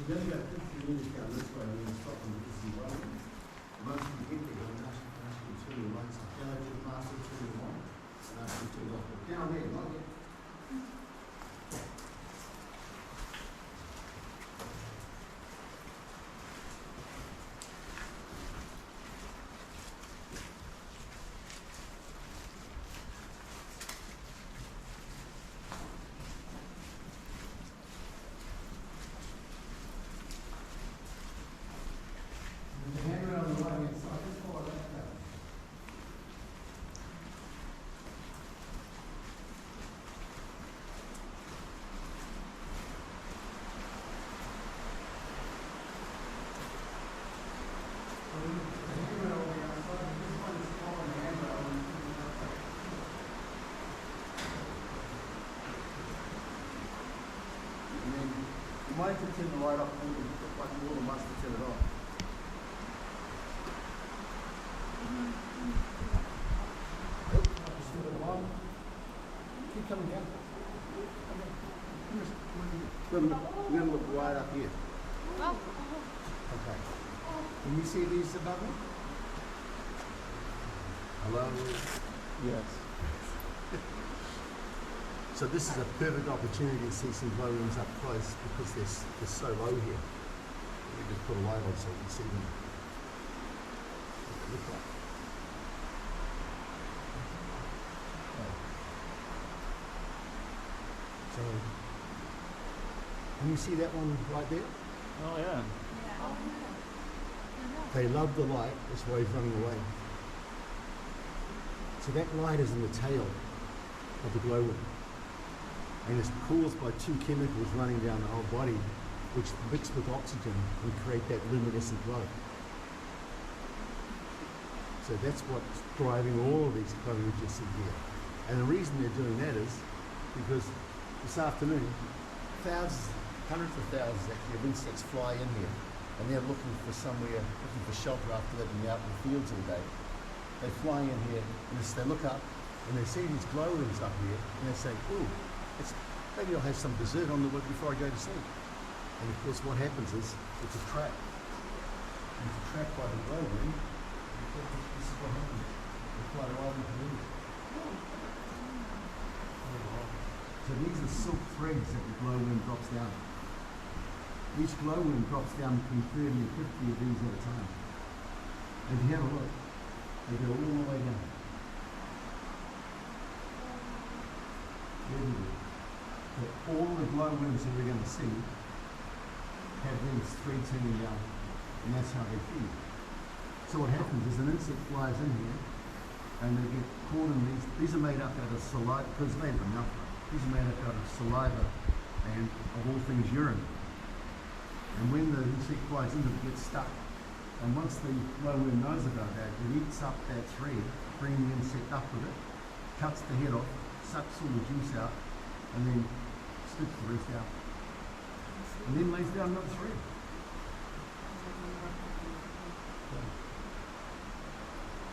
We're going to go 50 metres down this way and then stop and look at some glowworms. Once we get there, we'll ask you to turn your lights off. Down at your pass it, turn them on, and ask you to turn it off. But down there, not yet. The handrail on the right hand side, just follow that down. The handrail on the outside, this one is following the handrail on the outside. And then you might have to turn the light off, and like a little must to turn it off. Just a little while. Keep coming down. We're going to look right up here. Okay. Can you see these above me? Hello? Yes. So this is a perfect opportunity to see some glowworms up close because they're so low here. We just put a light on so you can see them. What they look like. So, can you see that one right there? Oh yeah. They love the light, that's why he's running away. So that light is in the tail of the glowworm. And it's caused by two chemicals running down the whole body, which mix with oxygen and create that luminescent glow. So that's what's driving all of these glowworms you see here. And the reason they're doing that is because this afternoon, thousands, hundreds of thousands actually of insects fly in here, and they're looking for somewhere, looking for shelter after they've been out in the fields all day. They fly in here, and they look up, and they see these glowworms up here, and they say, "Ooh, maybe I'll have some dessert on the way before I go to sleep." And of course, what happens is it's a trap. And it's a trap by the glowworm. This is what happens. They fly right into the room. So these are silk threads that the glowworm drops down. Each glowworm drops down between 30 and 50 of these at a time. And if you have a look, they go all the way down. So all the glowworms that we're going to see have these threads hanging down, and that's how they feed. So what happens is an insect flies in here, and they get caught in these. These are made up out of saliva, because they have enough. These are made up out of saliva and of all things urine. And when the insect flies into it, it gets stuck. And once the glowworm knows about that, it eats up that thread, bringing the insect up with it, cuts the head off, sucks all the juice out, and then spits the rest out. And then lays down another thread.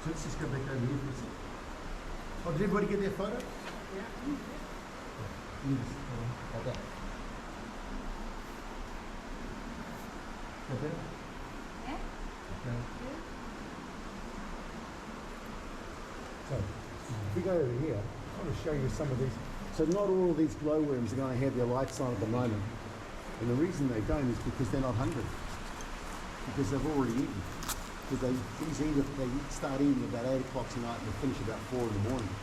So let's just go back over here for a second. Oh, did everybody get their photo? Yeah. Like that. Okay. Yeah. Okay. So, if we go over here, I want to show you some of these. So not all of these glowworms are going to have their lights on at the moment. And the reason they don't is because they're not hungry. Because they've already eaten. Because they start eating about 8 o'clock tonight and they finish about 4 in the morning.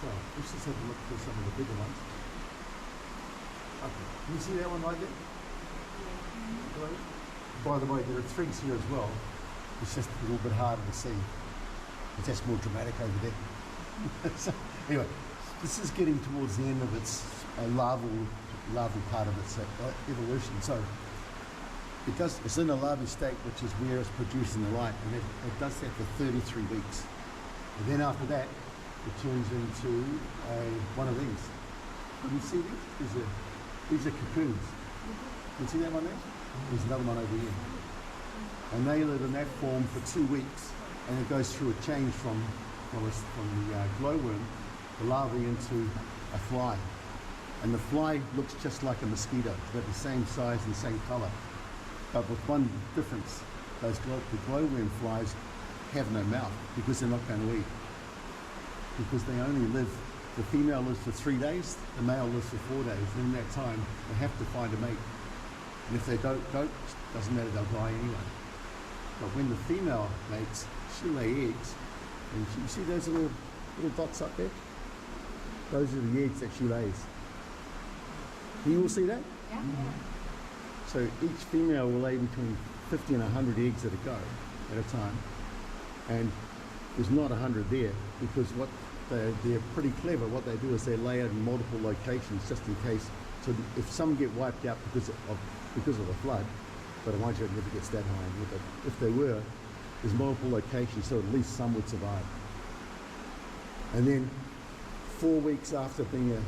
So let's just have a look for some of the bigger ones. Okay, can you see that one right there? By the way, there are threads here as well. It's just a little bit harder to see. It's just more dramatic over there. So, anyway, this is getting towards the end of its larval part of its evolution. So it's in a larval state, which is where it's producing the light, and it does that for 33 weeks. And then after that, it turns into one of these. Can you see these? These are cocoons. Can you see that one there? There's another one over here. And they live in that form for 2 weeks, and it goes through a change from the glowworm, the larvae, into a fly. And the fly looks just like a mosquito. They're the same size and same color. But with one difference, the glowworm flies have no mouth because they're not going to eat. Because they only live, the female lives for 3 days, the male lives for 4 days. And in that time, they have to find a mate. And if they don't, doesn't matter, they'll die anyway. But when the female mates, she'll lay eggs. And you see those little dots up there? Those are the eggs that she lays. Can you all see that? Yeah. So each female will lay between 50 and 100 eggs at a go, at a time. And there's not 100 there because they're pretty clever. What they do is they lay it in multiple locations just in case. So if some get wiped out because of the flood, but I want you to never get that high. But if they were, there's multiple locations, so at least some would survive. And then 4 weeks after being an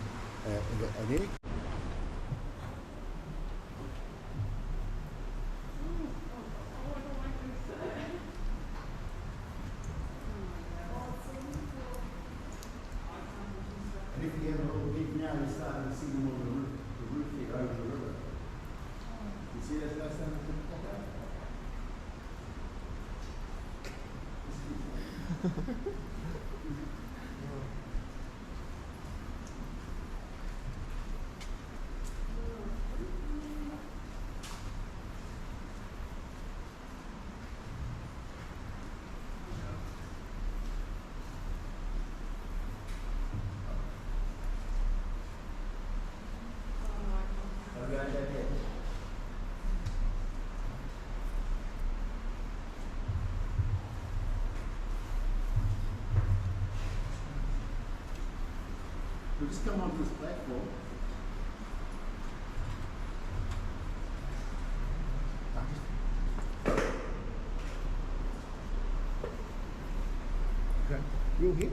egg, and if you have a little big now, you're starting to see them on the roof here over the river. You see those guys starting to pop out? We'll just come onto this platform. Okay, you're here.